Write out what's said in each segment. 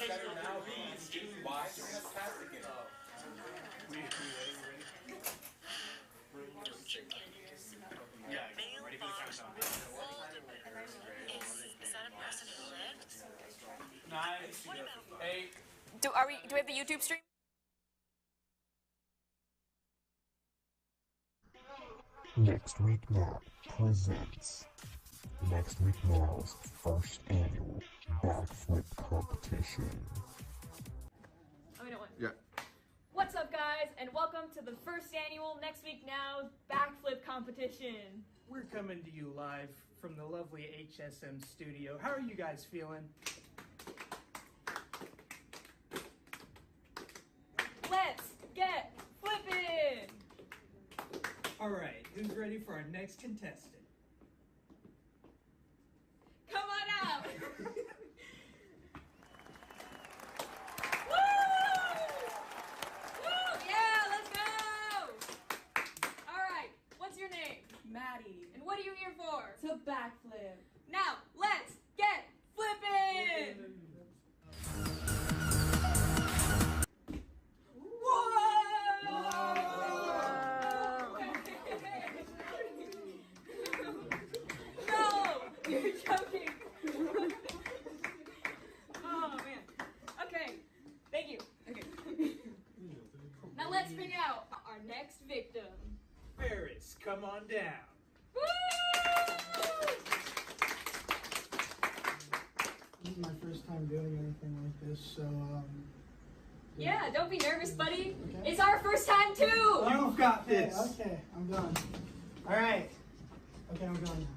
better now because why? You're gonna pass again. We ready? Yeah, ready for the countdown. Is that a person who lived? 9, 8. Do we have the YouTube stream? Next Week Now presents Next Week Now's first annual backflip competition. Oh, we don't want. Yeah. What's up, guys, and welcome to the first annual Next Week Now backflip competition. We're coming to you live from the lovely HSM studio. How are you guys feeling? Let's get flipping! All right, who's ready for our next contestant? Come on out! Woo! Woo! Yeah, let's go! All right, what's your name? Maddie. And what are you here for? To backflip. Now, let's get flipping! No! You're joking! Oh, man. Okay, thank you. Okay. Now let's bring out our next victim. Ferris, come on down. Woo! This is my first time doing anything like this, so, Yeah, don't be nervous, buddy. Okay. It's our first time, too! You've got Okay, this. okay, I'm done. Alright. Okay, I'm going now.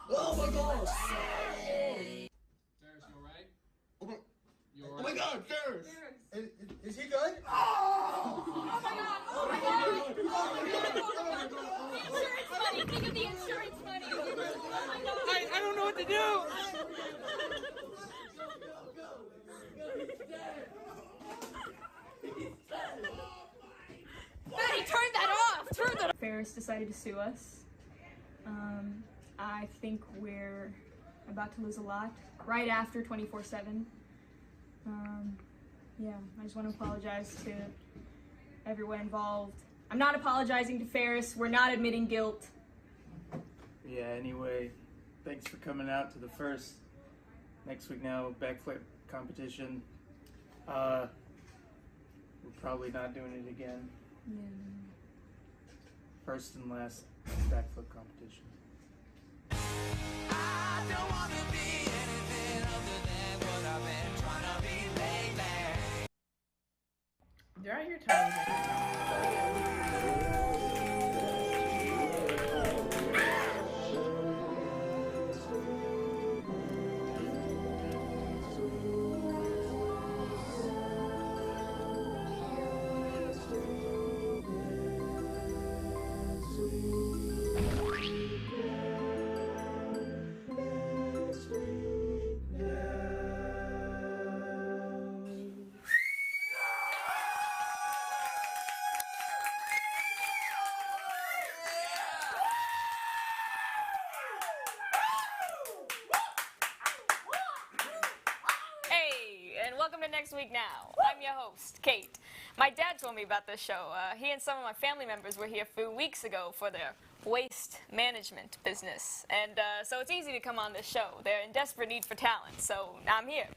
Oh my God! Ferris, you alright? Oh You my alright? God, Ferris! Ferris. Is he good? Oh my God! Oh my God! The insurance money! Think of the insurance money! Oh my God! I don't know what to do. Maddie, turn that off! Turn that off! Ferris decided to sue us. I think we're about to lose a lot right after 24/7. Yeah, I just want to apologize to everyone involved. I'm not apologizing to Ferris. We're not admitting guilt. Yeah, anyway, thanks for coming out to the first Next Week Now backflip competition. We're probably not doing it again. Yeah. First and last backflip competition. I don't wanna be anything other than what I've been trying to be lately. Dry your tongue. Hey, and welcome to Next Week Now. I'm your host, Kate. My dad told me about this show. He and some of my family members were here a few weeks ago for their waste management business. And so it's easy to come on this show. They're in desperate need for talent, so now I'm here.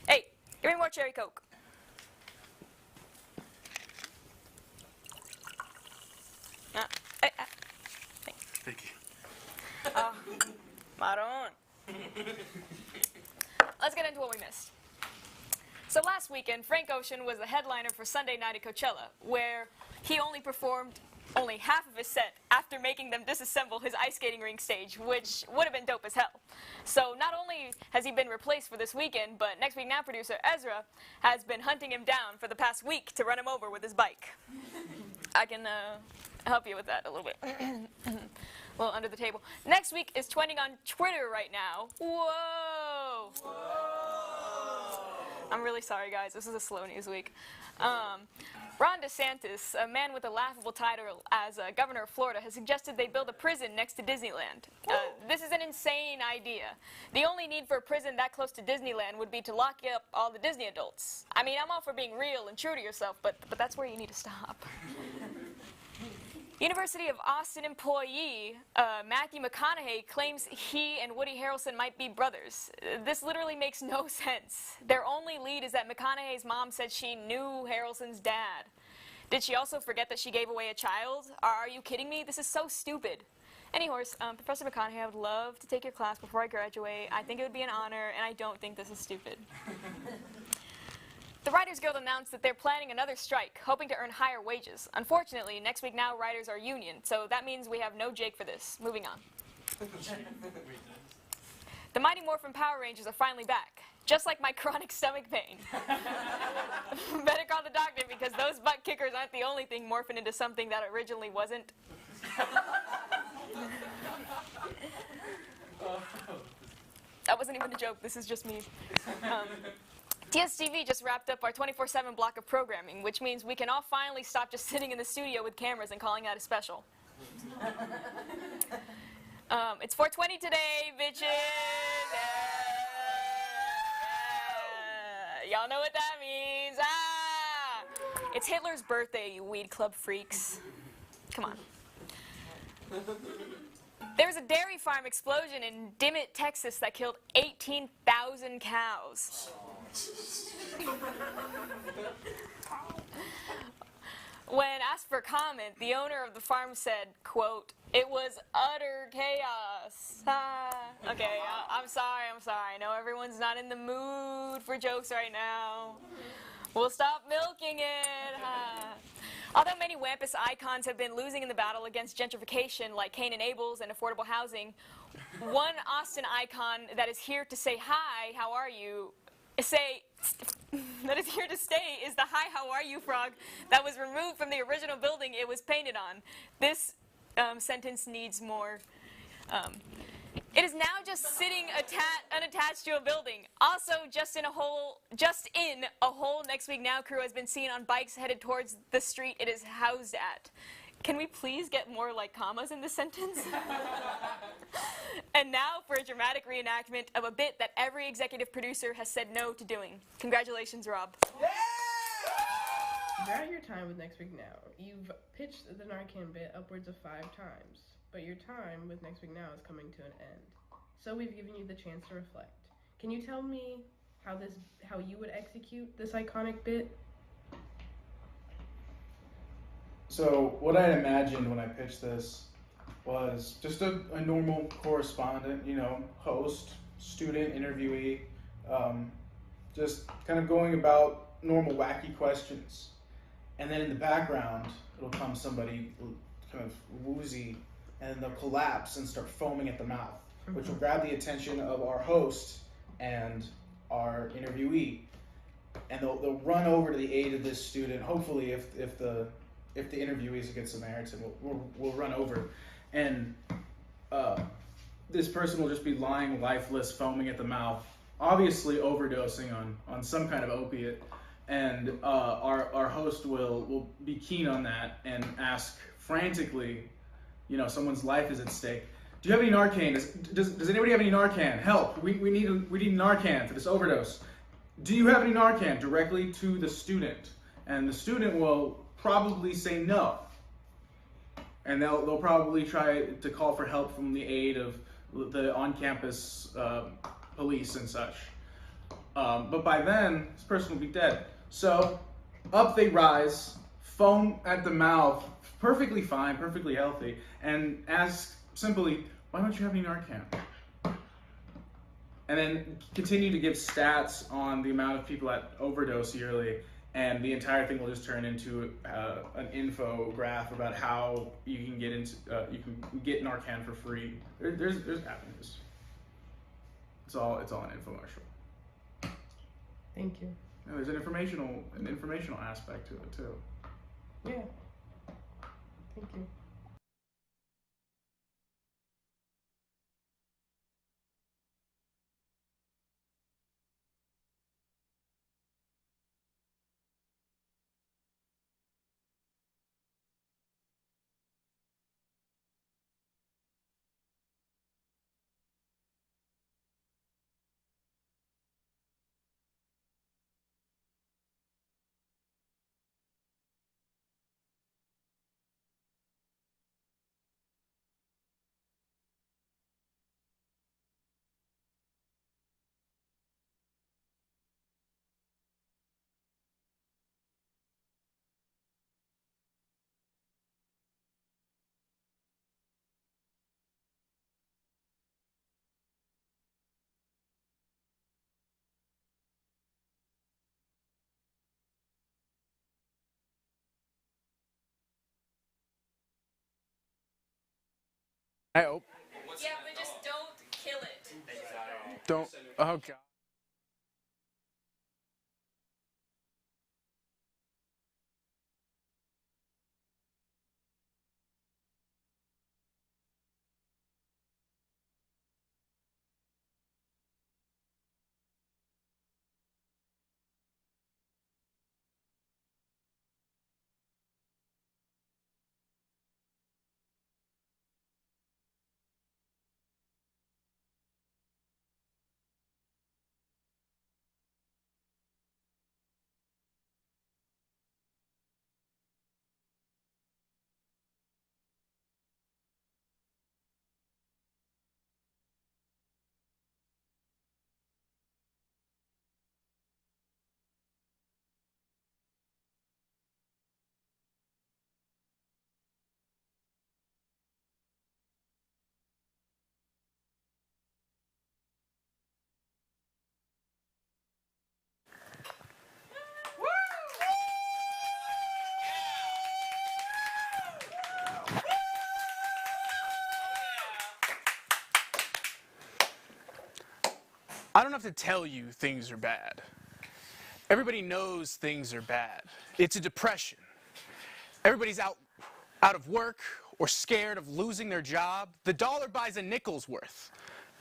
Hey, give me more cherry Coke. Hey, thanks. Thank you. Maron. Let's get into what we missed. So last weekend, Frank Ocean was the headliner for Sunday night at Coachella, where he only performed only half of his set after making them disassemble his ice skating rink stage, which would have been dope as hell. So not only has he been replaced for this weekend, but Next Week Now producer Ezra has been hunting him down for the past week to run him over with his bike. I can help you with that a little bit. Well, under the table. Next week is trending on Twitter right now. Whoa! I'm really sorry, guys. This is a slow news week. Ron DeSantis, a man with a laughable title as governor of Florida, has suggested they build a prison next to Disneyland. This is an insane idea. The only need for a prison that close to Disneyland would be to lock up all the Disney adults. I mean, I'm all for being real and true to yourself, but that's where you need to stop. University of Austin employee Matthew McConaughey claims he and Woody Harrelson might be brothers. This literally makes no sense. Their only lead is that McConaughey's mom said she knew Harrelson's dad. Did she also forget that she gave away a child? Are you kidding me? This is so stupid. Anyways, Professor McConaughey, I would love to take your class before I graduate. I think it would be an honor, and I don't think this is stupid. The Writers Guild announced that they're planning another strike, hoping to earn higher wages. Unfortunately, Next Week Now writers are union, so that means we have no Jake for this. Moving on. The Mighty Morphin Power Rangers are finally back, just like my chronic stomach pain. Better call the doctor because those butt kickers aren't the only thing morphing into something that originally wasn't. That wasn't even a joke, this is just me. TSTV just wrapped up our 24/7 block of programming, which means we can all finally stop just sitting in the studio with cameras and calling out a special. It's 420 today, bitches! Yeah. Y'all know what that means. Ah! It's Hitler's birthday, you weed club freaks. Come on. There was a dairy farm explosion in Dimmitt, Texas that killed 18,000 cows. When asked for comment, the owner of the farm said, quote, "It was utter chaos." Okay, I'm sorry. I know everyone's not in the mood for jokes right now. We'll stop milking it. Although many Wampus icons have been losing in the battle against gentrification, like Cain and Abel's and affordable housing, one Austin icon that is here to say hi, how are you, that is here to stay is the "Hi, how are you" frog that was removed from the original building it was painted on. This sentence needs more. It is now just sitting unattached to a building. Also, just in a hole Next Week Now crew has been seen on bikes headed towards the street it is housed at. Can we please get more like commas in this sentence? And now for a dramatic reenactment of a bit that every executive producer has said no to doing. Congratulations, Rob. Throughout your time with Next Week Now, you've pitched the Narcan bit upwards of 5 times, but your time with Next Week Now is coming to an end. So we've given you the chance to reflect. Can you tell me how you would execute this iconic bit? So what I imagined when I pitched this was just a normal correspondent, host, student, interviewee, just kind of going about normal wacky questions. And then in the background, it'll come somebody kind of woozy, and they'll collapse and start foaming at the mouth, which will grab the attention of our host and our interviewee. And they'll run over to the aid of this student. Hopefully, if the interviewee is a good Samaritan, we'll run over. And this person will just be lying lifeless, foaming at the mouth, obviously overdosing on some kind of opiate. And our host will be keen on that and ask frantically, someone's life is at stake. Do you have any Narcan? Does anybody have any Narcan? Help! We need Narcan for this overdose. Do you have any Narcan? Directly to the student. And the student will probably say no. And they'll probably try to call for help from the aid of the on-campus police and such. But by then, this person will be dead. So up they rise, foam at the mouth, perfectly fine, perfectly healthy, and ask simply, "Why don't you have any Narcan?" And then continue to give stats on the amount of people that overdose yearly, and the entire thing will just turn into an infograph about how you can get Narcan for free. There's avenues. It's all an infomercial. Thank you. And there's an informational aspect to it too. Yeah. Thank you. I hope. Yeah, but just don't kill it. Don't. Oh god. I don't have to tell you things are bad. Everybody knows things are bad. It's a depression. Everybody's out of work or scared of losing their job. The dollar buys a nickel's worth.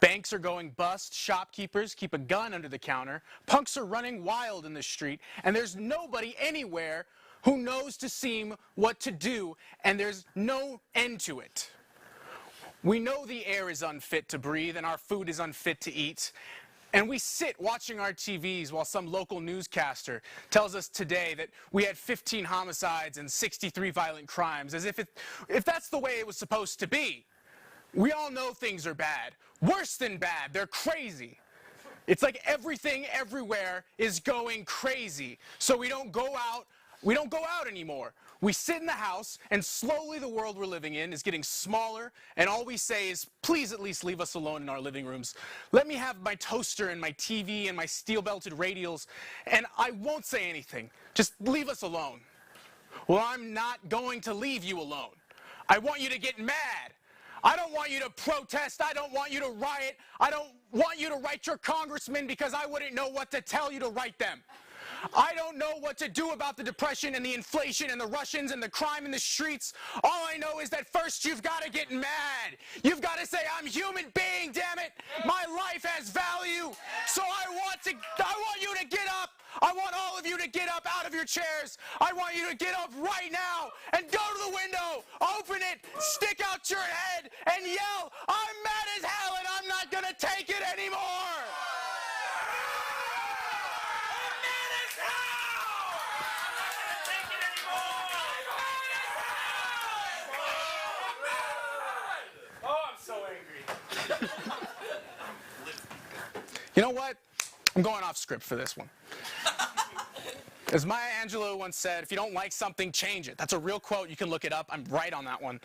Banks are going bust, shopkeepers keep a gun under the counter, punks are running wild in the street, and there's nobody anywhere who knows to seem what to do, and there's no end to it. We know the air is unfit to breathe and our food is unfit to eat. And we sit watching our TVs while some local newscaster tells us today that we had 15 homicides and 63 violent crimes, as if that's the way it was supposed to be. We all know things are bad. Worse than bad, they're crazy. It's like everything everywhere is going crazy. So we don't go out anymore. We sit in the house, and slowly the world we're living in is getting smaller, and all we say is, please at least leave us alone in our living rooms. Let me have my toaster and my TV and my steel-belted radials, and I won't say anything. Just leave us alone. Well, I'm not going to leave you alone. I want you to get mad. I don't want you to protest. I don't want you to riot. I don't want you to write your congressman because I wouldn't know what to tell you to write them. I don't know what to do about the depression and the inflation and the Russians and the crime in the streets. All I know is that first you've got to get mad. You've got to say, I'm a human being, damn it. My life has value. So I want you to get up. I want all of you to get up out of your chairs. I want you to get up right now and go to the window, open it, stick out your head, and yell, I'm mad as hell and I'm not going to take it anymore. You know what? I'm going off script for this one. As Maya Angelou once said, if you don't like something, change it. That's a real quote. You can look it up. I'm right on that one.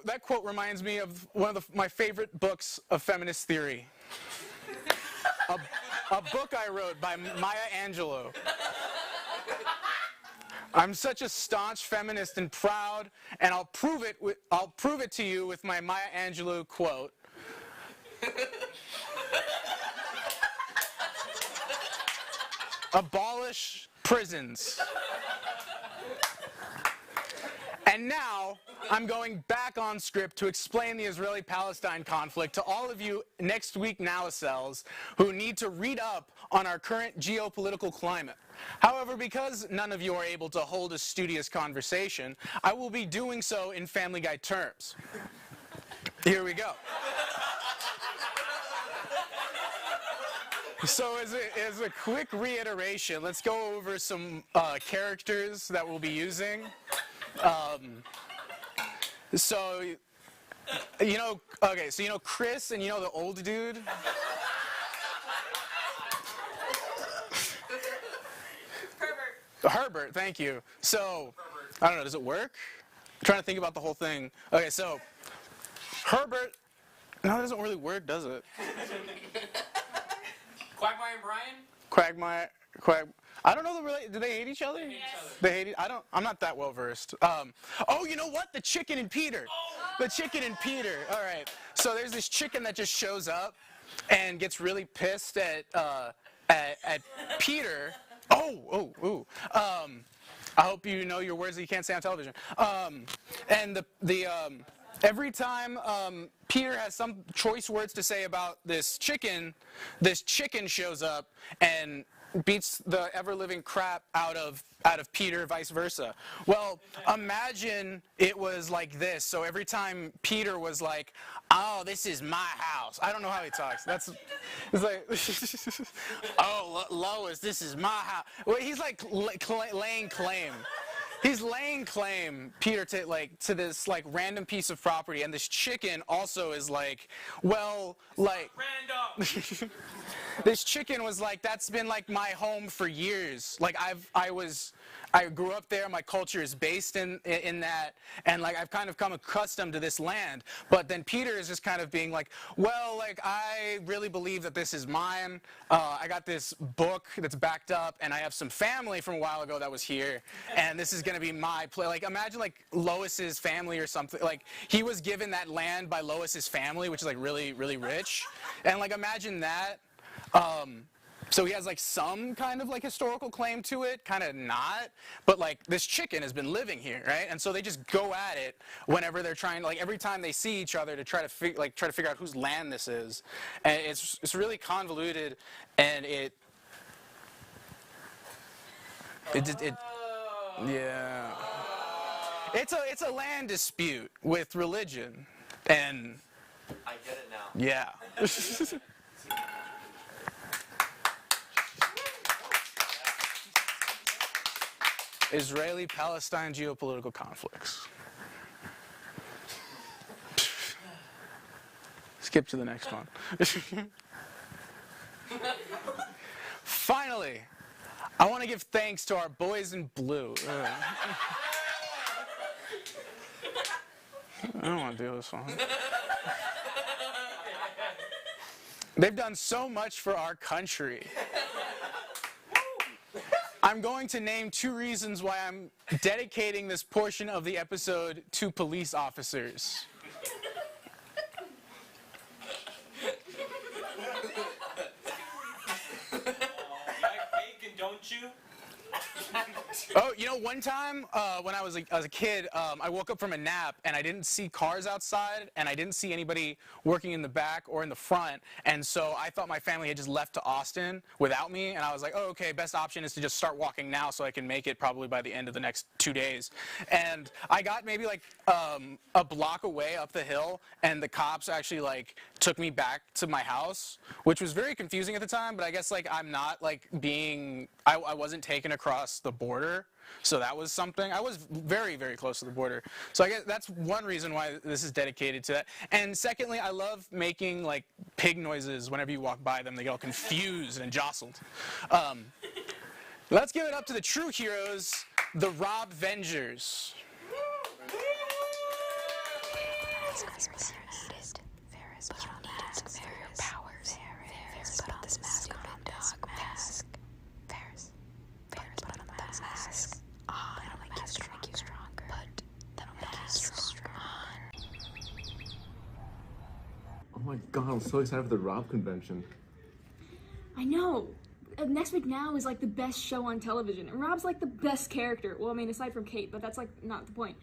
That quote reminds me of one of my favorite books of feminist theory. A book I wrote by Maya Angelou. I'm such a staunch feminist and proud, and I'll prove it to you with my Maya Angelou quote. Abolish prisons. And now, I'm going back on script to explain the Israeli-Palestine conflict to all of you Next Week Now-cells who need to read up on our current geopolitical climate. However, because none of you are able to hold a studious conversation, I will be doing so in Family Guy terms. Here we go. So as a quick reiteration, let's go over some characters that we'll be using. So you know Chris and you know the old dude? Herbert, thank you. So, I don't know, does it work? I'm trying to think about the whole thing. Okay, so Herbert, no, it doesn't really work, does it? Quagmire and Brian? Quagmire, I don't know do they hate each other? They hate each other. They hate I'm not that well versed. Oh, you know what? The Chicken and Peter. The chicken and Peter. All right. So there's this chicken that just shows up and gets really pissed at Peter. I hope you know your words that you can't say on television. And every time Peter has some choice words to say about this chicken shows up and beats the ever-living crap out of Peter, vice versa. Well, imagine it was like this. So every time Peter was like, "Oh, this is my house." I don't know how he talks. It's like, "Oh, Lois, this is my house." Well, he's like laying claim. He's laying claim, Peter, to this like random piece of property, and this chicken also is like, well, like. This chicken was like, that's been like my home for years. Like I grew up there. My culture is based in that, and like I've kind of come accustomed to this land. But then Peter is just kind of being like, well, like I really believe that this is mine. I got this book that's backed up, and I have some family from a while ago that was here, and this is gonna be my place. Like imagine like Lois's family or something. Like he was given that land by Lois's family, which is like really, really rich, and like imagine that. So he has like some kind of like historical claim to it, kind of not, but like this chicken has been living here, right? And so they just go at it whenever they're trying, like every time they see each other to try to figure out whose land this is, and it's really convoluted, and yeah, it's a land dispute with religion, and I get it now. yeah. Israeli-Palestine geopolitical conflicts. Skip to the next one. Finally, I want to give thanks to our boys in blue. I don't want to do this one. They've done so much for our country. I'm going to name 2 reasons why I'm dedicating this portion of the episode to police officers. You like bacon, don't you? Oh, you know, one time when I was a kid, I woke up from a nap and I didn't see cars outside and I didn't see anybody working in the back or in the front, and so I thought my family had just left to Austin without me, and I was like, oh, okay, best option is to just start walking now so I can make it probably by the end of the next 2 days. And I got maybe like a block away up the hill, and the cops actually like took me back to my house, which was very confusing at the time, but I guess like I'm not like I wasn't taken across the border, so that was something. I was very, very close to the border, so I guess that's one reason why this is dedicated to that. And secondly, I love making like pig noises whenever you walk by them. They get all confused and jostled. Let's give it up to the true heroes, the Rob Vengers. Oh my god, I'm so excited for the Rob convention. I know. Next Week Now is like the best show on television, and Rob's like the best character. Well, I mean, aside from Kate, but that's like not the point.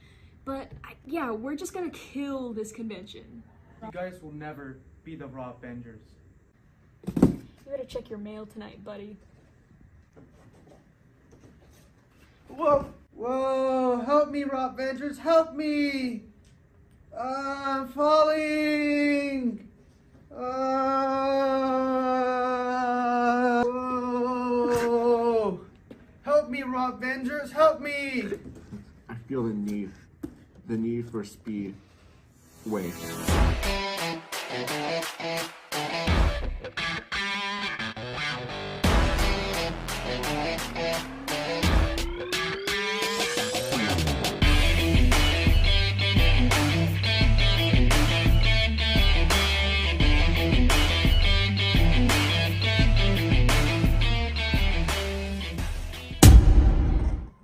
But yeah, we're just gonna kill this convention. You guys will never be the Rob Vengers. You better check your mail tonight, buddy. Whoa! Whoa! Help me, Rob Vengers! Help me! I'm falling! Whoa! Help me, Rob Vengers! Help me! I feel the need for speed. Wait.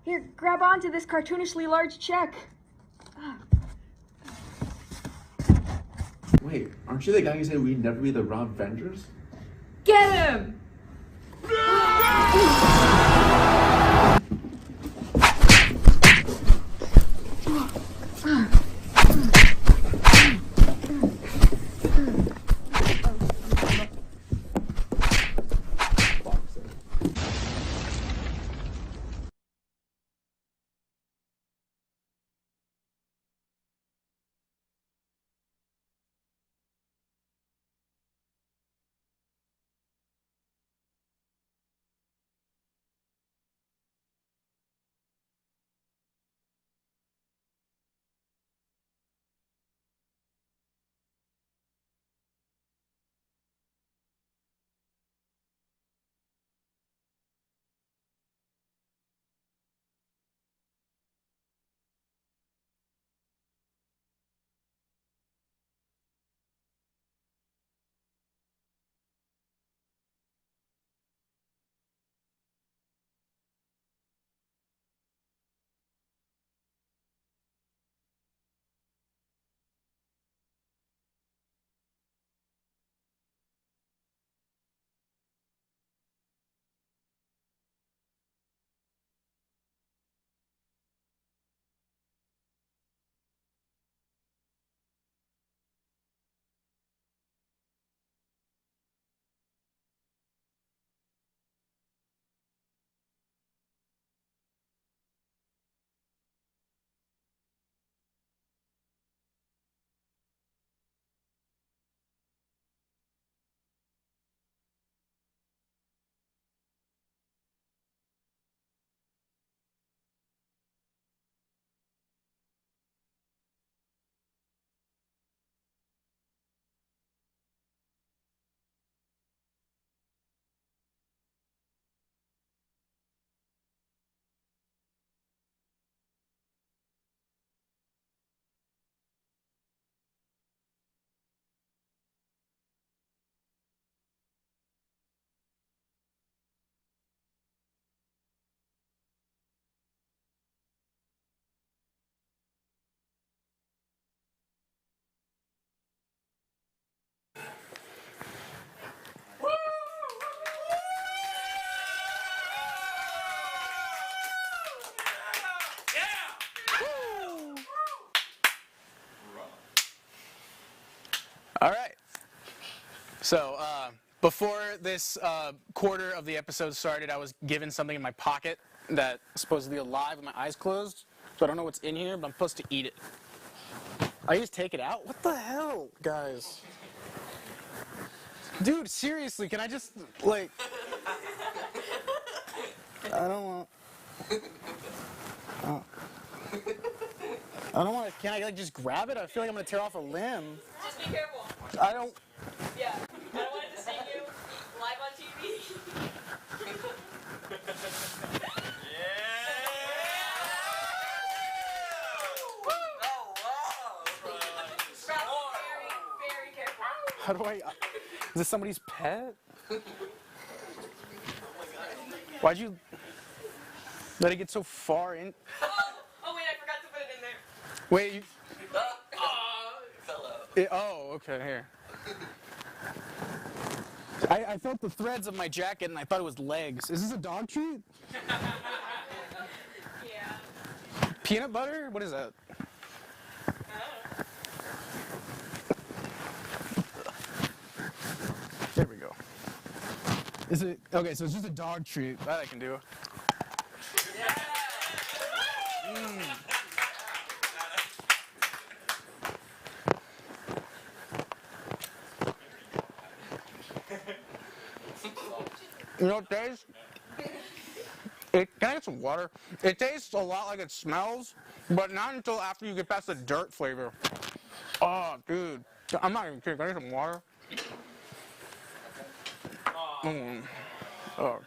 Here, grab onto this cartoonishly large check. Wait, aren't you the guy who said we'd never be the Rob Vengers? Get him! All right. So before this quarter of the episode started, I was given something in my pocket that's supposedly alive with my eyes closed. So I don't know what's in here, but I'm supposed to eat it. I just take it out? What the hell, guys? Dude, seriously, can I just, like... I don't want... I don't want to... Can I, like, just grab it? I feel like I'm going to tear off a limb. Just be careful. I don't... Yeah. I don't want it to see you live on TV. Very careful. How do I... Is this somebody's pet? Why'd you let it get so far in? Oh wait, I forgot to put it in there. Wait, you... It fell out. Oh, okay, here. I felt the threads of my jacket and I thought it was legs. Is this a dog treat? Yeah. Peanut butter? What is that? There we go. Is it okay? So it's just a dog treat. That I can do. You know what it tastes? Can I get some water? It tastes a lot like it smells, but not until after you get past the dirt flavor. Oh, dude. I'm not even kidding. Can I get some water? Oh.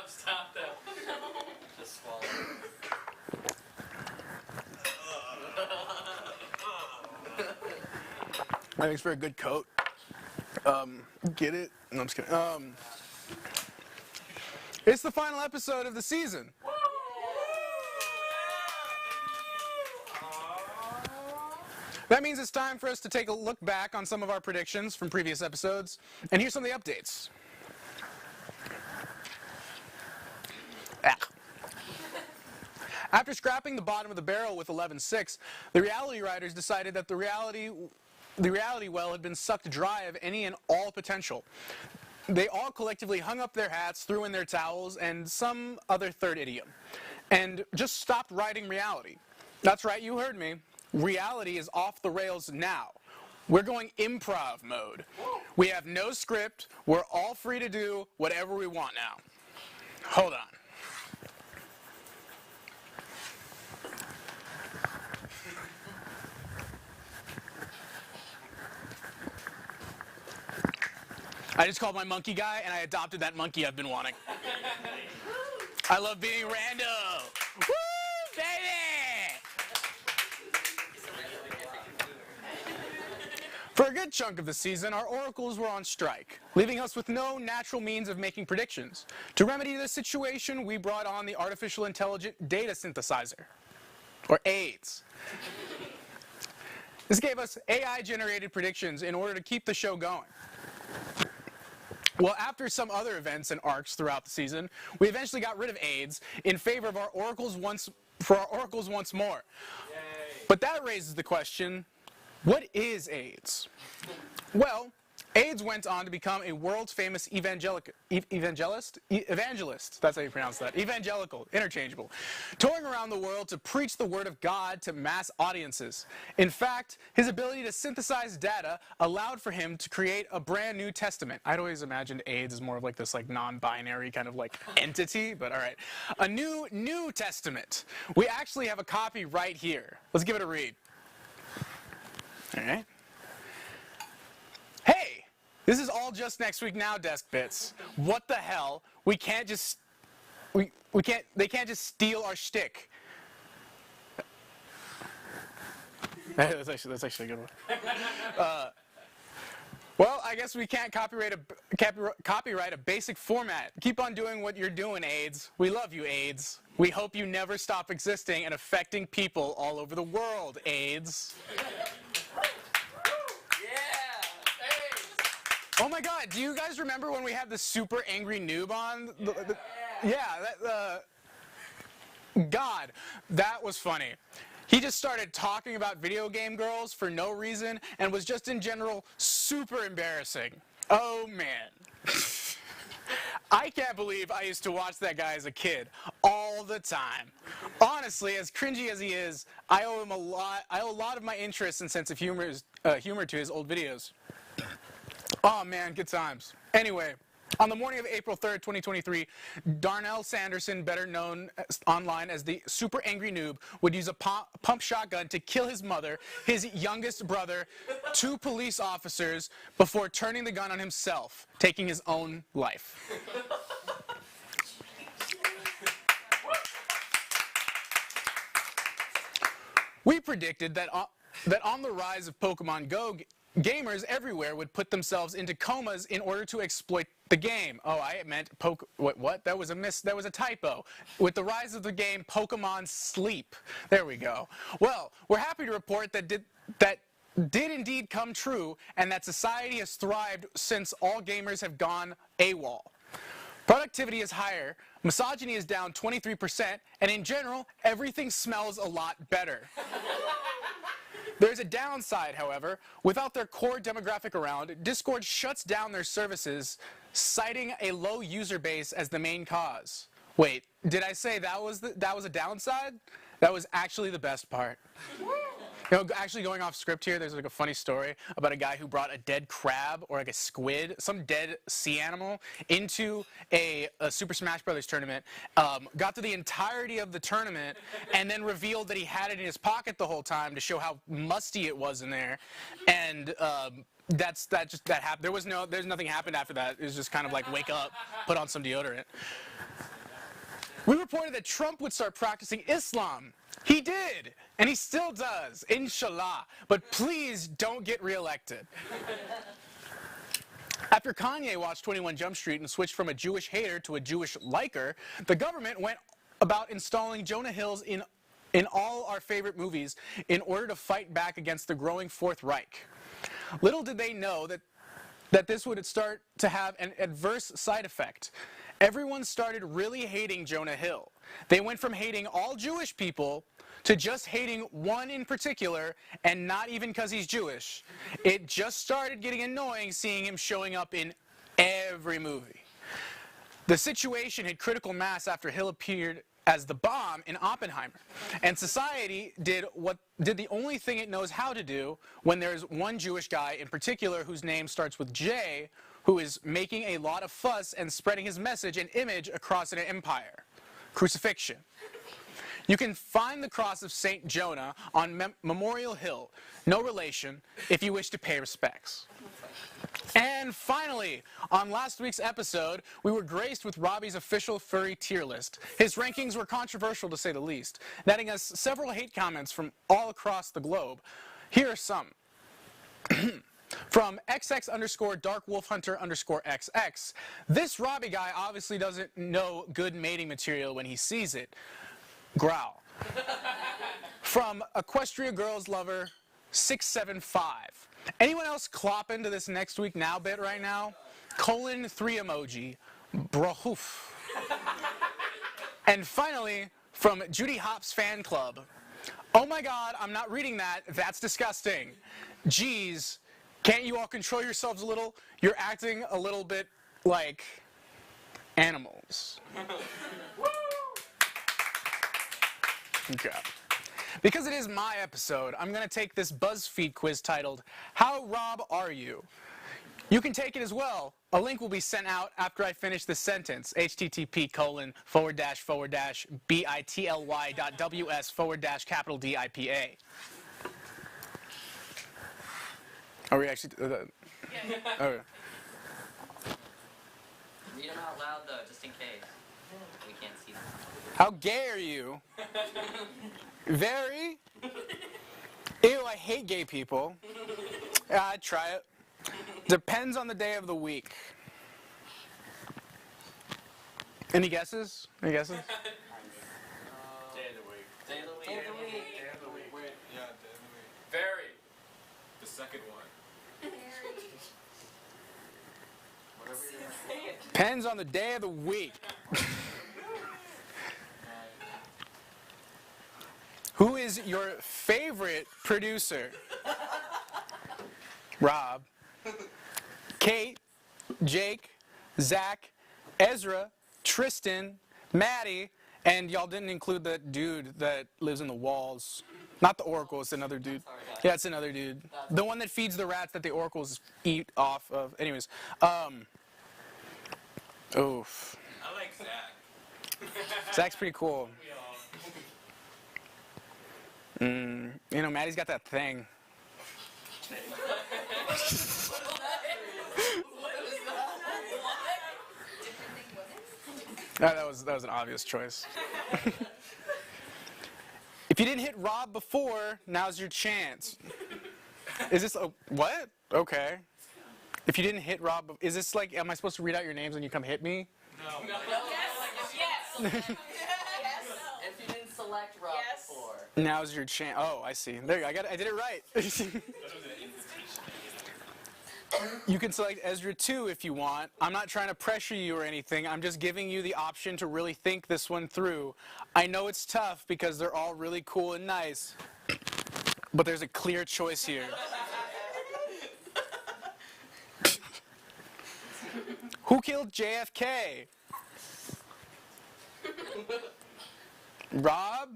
Stop that. Just swallow. I think it's for a good coat. Get it? No, I'm just kidding. It's the final episode of the season. That means it's time for us to take a look back on some of our predictions from previous episodes, and here's some of the updates. After scrapping the bottom of the barrel with 11.6, the reality writers decided that the reality well had been sucked dry of any and all potential. They all collectively hung up their hats, threw in their towels, and some other third idiom, and just stopped writing reality. That's right, you heard me. Reality is off the rails now. We're going improv mode. We have no script. We're all free to do whatever we want now. Hold on. I just called my monkey guy, and I adopted that monkey I've been wanting. I love being rando. Woo, baby! For a good chunk of the season, our oracles were on strike, leaving us with no natural means of making predictions. To remedy this situation, we brought on the Artificial Intelligent Data Synthesizer, or AIDS. This gave us AI-generated predictions in order to keep the show going. Well, after some other events and arcs throughout the season, we eventually got rid of AIDS in favor of our oracles once more. Yay. But that raises the question, what is AIDS? Well, AIDS went on to become a world-famous evangelist, that's how you pronounce that, evangelical, interchangeable, touring around the world to preach the word of God to mass audiences. In fact, his ability to synthesize data allowed for him to create a brand new testament. I'd always imagined AIDS as more of like this like non-binary kind of like entity, but all right. A new testament. We actually have a copy right here. Let's give it a read. All right. Hey! This is all just Next Week Now desk bits. What the hell? We can't just they can't just steal our shtick. That's actually a good one. Well, I guess we can't copyright a basic format. Keep on doing what you're doing, AIDS. We love you, AIDS. We hope you never stop existing and affecting people all over the world, AIDS. Oh my God, do you guys remember when we had the super angry noob on? God, that was funny. He just started talking about video game girls for no reason and was just in general super embarrassing. Oh man. I can't believe I used to watch that guy as a kid all the time. Honestly, as cringy as he is, I owe him a lot. I owe a lot of my interest and sense of humor to his old videos. Oh man, good times. Anyway, on the morning of April 3rd, 2023, Darnell Sanderson, better known online as the Super Angry Noob, would use a pump shotgun to kill his mother, his youngest brother, 2 police officers, before turning the gun on himself, taking his own life. We predicted that on the rise of Pokemon Go, gamers everywhere would put themselves into comas in order to exploit the game. Oh, I meant what? That was a typo. With the rise of the game, Pokemon Sleep. There we go. Well, we're happy to report that did indeed come true, and that society has thrived since all gamers have gone AWOL. Productivity is higher, misogyny is down 23%, and in general, everything smells a lot better. There's a downside, however. Without their core demographic around, Discord shuts down their services, citing a low user base as the main cause. Wait, did I say that was a downside? That was actually the best part. You know, actually going off script here, there's like a funny story about a guy who brought a dead crab or like a squid, some dead sea animal, into a Super Smash Brothers tournament, got to the entirety of the tournament, and then revealed that he had it in his pocket the whole time to show how musty it was in there, and that happened. There's nothing happened after that. It was just kind of like wake up, put on some deodorant. We reported that Trump would start practicing Islam. He did, and he still does, inshallah. But please don't get reelected. After Kanye watched 21 Jump Street and switched from a Jewish hater to a Jewish liker, the government went about installing Jonah Hills in in all our favorite movies in order to fight back against the growing Fourth Reich. Little did they know that this would start to have an adverse side effect. Everyone started really hating Jonah Hill. They went from hating all Jewish people to just hating one in particular, and not even because he's Jewish. It just started getting annoying seeing him showing up in every movie. The situation hit critical mass after Hill appeared as the bomb in Oppenheimer, and society did the only thing it knows how to do when there's one Jewish guy in particular whose name starts with J, who is making a lot of fuss and spreading his message and image across an empire: crucifixion. You can find the cross of St. Jonah on Memorial Hill, no relation, if you wish to pay respects. And finally, on last week's episode, we were graced with Robbie's official furry tier list. His rankings were controversial to say the least, netting us several hate comments from all across the globe. Here are some. From XX_darkwolfhunter_XX, this Robbie guy obviously doesn't know good mating material when he sees it. Growl. From Equestria Girls Lover 675. Anyone else clop into this next week now bit right now? :3 emoji. Brahoof. And finally, from Judy Hopps Fan Club. Oh my god, I'm not reading that. That's disgusting. Geez, can't you all control yourselves a little? You're acting a little bit like animals. Okay. Because it is my episode, I'm going to take this BuzzFeed quiz titled, How Rob Are You? You can take it as well. A link will be sent out after I finish this sentence. http://bit.ly.ws/DIPA. Are we actually... Yeah. Okay. Read them out loud, though, just in case. We can't see them. How gay are you? Very? Ew, I hate gay people. Yeah, I'd try it. Depends on the day of the week. Any guesses? Any guesses? Day of the week. Day of the week. Day of the week. Day of the week. Wait, yeah, day of the week. Very. The second one. Whatever you want. Depends on the day of the week. Who is your favorite producer? Rob, Kate, Jake, Zach, Ezra, Tristan, Maddie, and y'all didn't include the dude that lives in the walls. Not the Oracle, it's another dude. Yeah, it's another dude. The one that feeds the rats that the Oracles eat off of. Anyways, oof. I like Zach. Zach's pretty cool. You know, Maddie's got that thing. That was an obvious choice. If you didn't hit Rob before, now's your chance. Is this a what? Okay. If you didn't hit Rob, is this like, am I supposed to read out your names when you come hit me? No. Yes. If you didn't select Rob before. Now's your chance. Oh, I see. There you go. I did it right. You can select Ezra 2 if you want. I'm not trying to pressure you or anything. I'm just giving you the option to really think this one through. I know it's tough because they're all really cool and nice, but there's a clear choice here. Who killed JFK? Rob?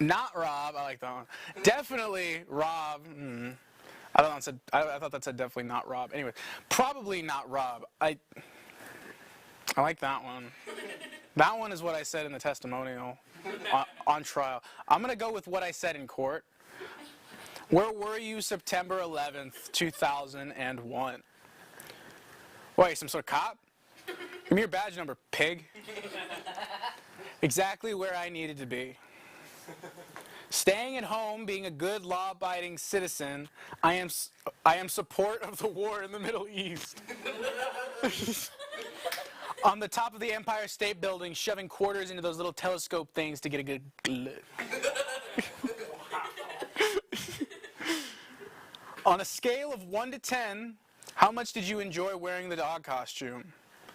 Not Rob. I like that one. Definitely Rob. I thought that said definitely not Rob. Anyway, probably not Rob. I like that one. That one is what I said in the testimonial on trial. I'm going to go with what I said in court. Where were you September 11th, 2001? Wait, some sort of cop? Give me your badge number, pig. Exactly where I needed to be. Staying at home, being a good law-abiding citizen, I am support of the war in the Middle East. on the top of the Empire State Building, shoving quarters into those little telescope things to get a good look. On a scale of 1 to 10, how much did you enjoy wearing the dog costume?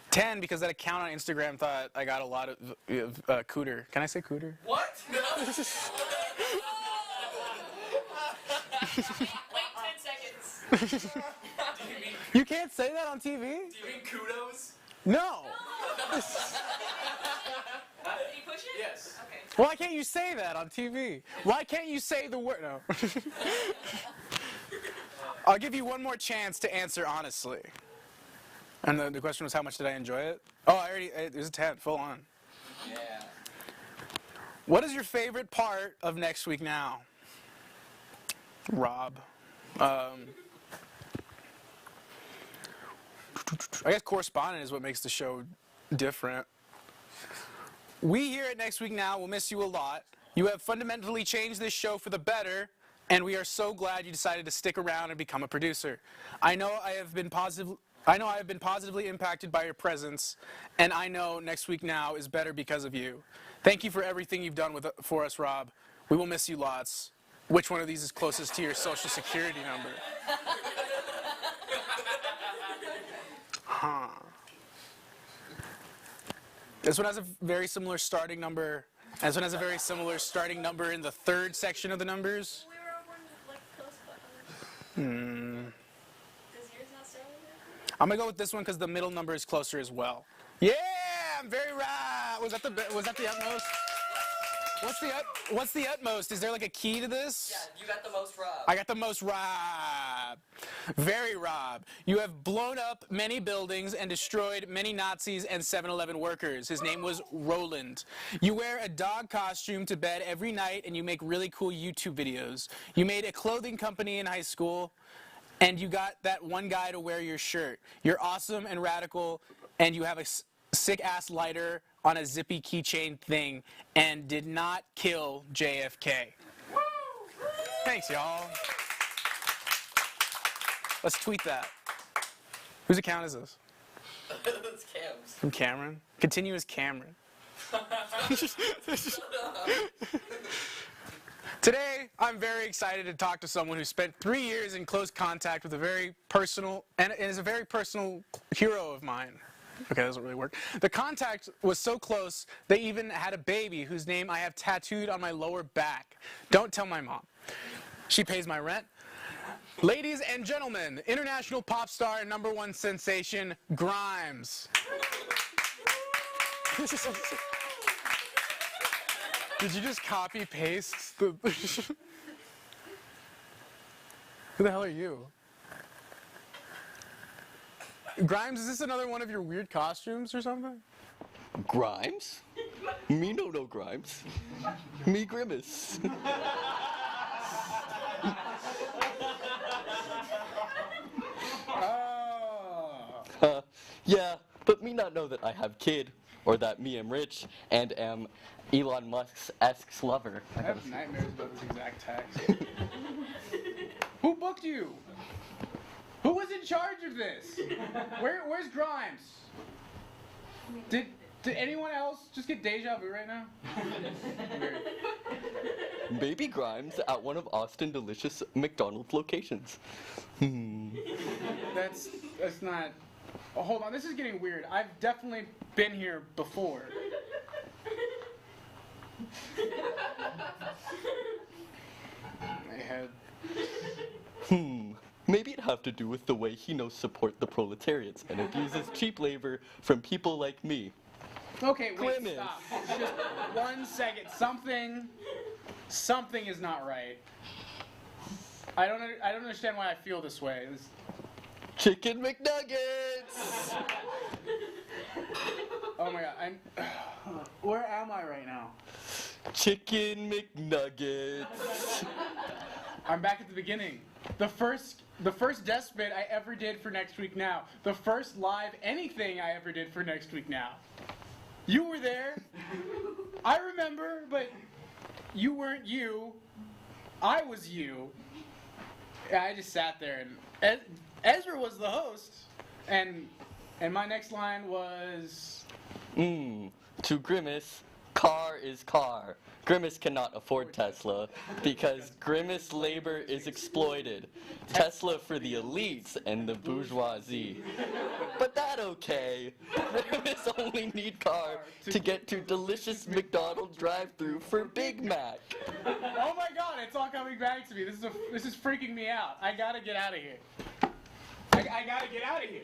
10, because that account on Instagram thought I got a lot of cooter. Can I say cooter? What? Wait 10 seconds. You can't say that on TV? Do you mean kudos? No. Did you push it? Yes. Okay. Why can't you say that on TV? Why can't you say the word? No. I'll give you one more chance to answer honestly. And the question was, how much did I enjoy it? Oh, it was a 10, full on. Yeah. What is your favorite part of Next Week Now? Rob. I guess correspondent is what makes the show different. We here at Next Week Now will miss you a lot. You have fundamentally changed this show for the better, and we are so glad you decided to stick around and become a producer. I know I have been positively impacted by your presence, and I know Next Week Now is better because of you. Thank you for everything you've done for us, Rob. We will miss you lots. Which one of these is closest to your social security number? Huh. This one has a very similar starting number. This one has a very similar starting number in the third section of the numbers. We were over like close, but Hmm. does yours not start with that? I'm gonna go with this one because the middle number is closer as well. Yeah, I'm very right. Was that the utmost? What's the utmost? Is there like a key to this? Yeah, you got the most Rob. I got the most Rob. Very Rob. You have blown up many buildings and destroyed many Nazis and 7-Eleven workers. His name was Roland. You wear a dog costume to bed every night and you make really cool YouTube videos. You made a clothing company in high school and you got that one guy to wear your shirt. You're awesome and radical and you have a sick-ass lighter on a zippy keychain thing and did not kill JFK. Thanks, y'all. Let's tweet that. Whose account is this? That's Cam's. From Cameron? Continue as Cameron. Today, I'm very excited to talk to someone who spent 3 years in close contact with a very personal, and is a very personal hero of mine. Okay, that doesn't really work. The contact was so close, they even had a baby whose name I have tattooed on my lower back. Don't tell my mom. She pays my rent. Ladies and gentlemen, international pop star and #1 sensation, Grimes. Did you just copy paste the... Who the hell are you? Grimes, is this another one of your weird costumes or something? Grimes? Me no Grimes. Me Grimace. Yeah, but me not know that I have kid, or that me am rich, and am Elon Musk's lover. I have nightmares about this exact text. Who booked you? Who was in charge of this? Where's Grimes? Did anyone else just get deja vu right now? Baby Grimes at one of Austin Delicious McDonald's locations. That's not... Oh, hold on, this is getting weird. I've definitely been here before. My head. Maybe it'd have to do with the way he knows support the proletariats and abuses cheap labor from people like me. Okay, wait, Grimace. stop. Just 1 second. Something is not right. I don't understand why I feel this way. Chicken McNuggets! Oh my god, where am I right now? Chicken McNuggets. I'm back at the beginning. The first desk spit I ever did for Next Week Now. The first live anything I ever did for Next Week Now. You were there. I remember, but you weren't you. I was you. I just sat there and Ezra was the host, and And my next line was... To Grimace, car is car. Grimace cannot afford Tesla because Grimace labor is exploited. Tesla for the elites and the bourgeoisie. But that okay. Grimace only need car to get to delicious McDonald's drive-thru for Big Mac. Oh my god, it's all coming back to me. This is freaking me out. I gotta get out of here. I gotta get out of here.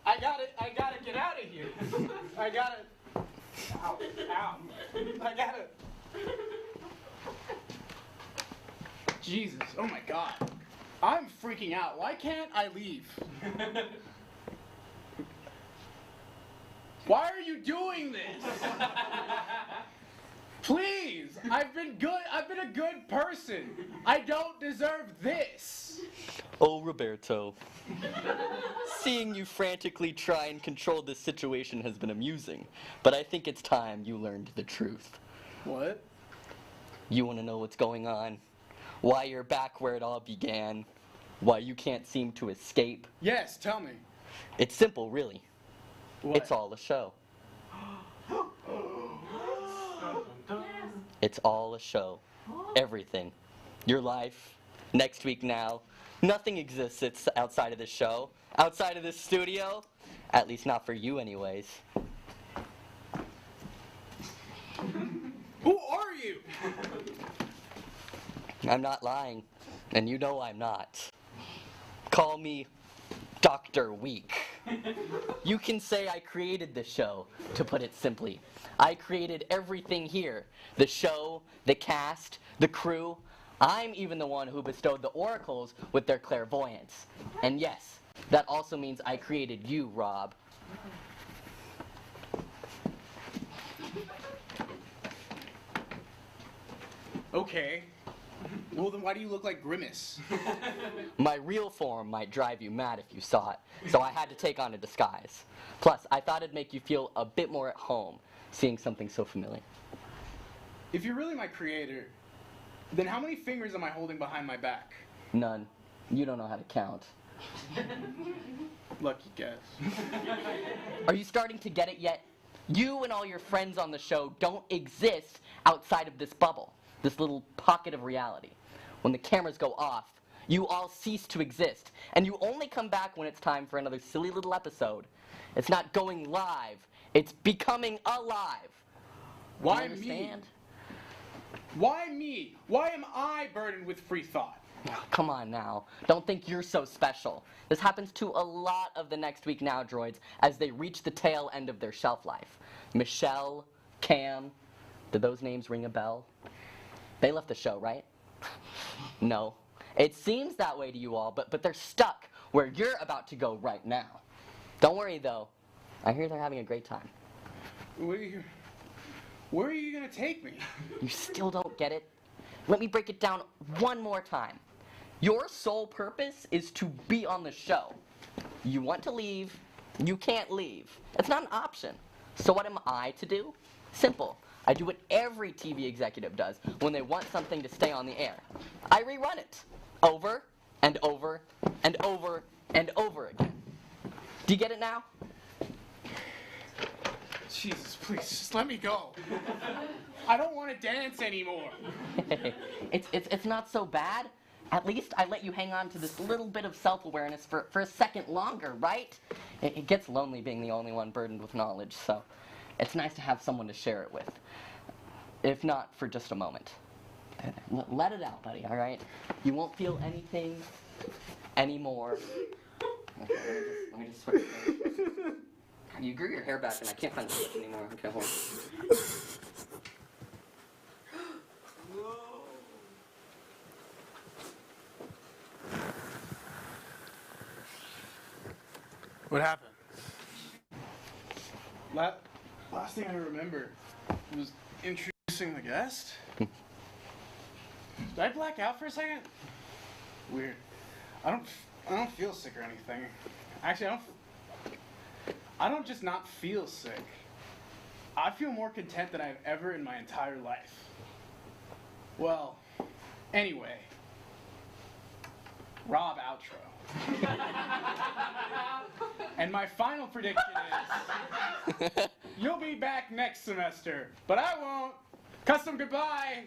I gotta get out of here. I gotta. Ow, ow. I gotta. Jesus, oh my god. I'm freaking out. Why can't I leave? Why are you doing this? Please, I've been good. I've been a good person. I don't deserve this. Oh, Roberto. Seeing you frantically try and control this situation has been amusing, but I think it's time you learned the truth. What? You want to know what's going on? Why you're back where it all began? Why you can't seem to escape? Yes, tell me. It's simple, really. What? It's all a show. It's all a show. Everything. Your life, next week now. Nothing exists outside of this show. Outside of this studio. At least not for you anyways. Who are you? I'm not lying. And you know I'm not. Call me Dr. Weak. You can say I created this show, to put it simply. I created everything here. The show, the cast, the crew. I'm even the one who bestowed the oracles with their clairvoyance. And yes, that also means I created you, Rob. Okay. Well, then why do you look like Grimace? My real form might drive you mad if you saw it, so I had to take on a disguise. Plus, I thought it'd make you feel a bit more at home, seeing something so familiar. If you're really my creator, then how many fingers am I holding behind my back? None. You don't know how to count. Lucky guess. Are you starting to get it yet? You and all your friends on the show don't exist outside of this bubble, this little pocket of reality. When the cameras go off, you all cease to exist, and you only come back when it's time for another silly little episode. It's not going live, it's becoming alive. Why Do you me? understand? Why me? Why am I burdened with free thought? Oh, come on now. Don't think you're so special. This happens to a lot of the Next Week Now droids as they reach the tail end of their shelf life. Michelle, Cam, did those names ring a bell? They left the show, right? No. It seems that way to you all, but they're stuck where you're about to go right now. Don't worry, though. I hear they're having a great time. Where are you gonna take me? You still don't get it? Let me break it down one more time. Your sole purpose is to be on the show. You want to leave, you can't leave. It's not an option. So what am I to do? Simple. I do what every TV executive does when they want something to stay on the air. I rerun it over and over and over and over again. Do you get it now? Jesus, please, just let me go. I don't want to dance anymore. It's not so bad. At least I let you hang on to this little bit of self-awareness for a second longer, right? It gets lonely being the only one burdened with knowledge, so it's nice to have someone to share it with. If not for just a moment. Let it out, buddy, all right? You won't feel anything anymore. Let me just switch things. You grew your hair back and I can't find the switch anymore. Okay, hold on. What happened? Last thing I remember was introducing the guest. Did I black out for a second? Weird. I don't feel sick or anything. Actually, I don't just not feel sick. I feel more content than I've ever in my entire life. Well, anyway. Rob outro. And my final prediction is you'll be back next semester, but I won't. Custom goodbye.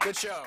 Good show.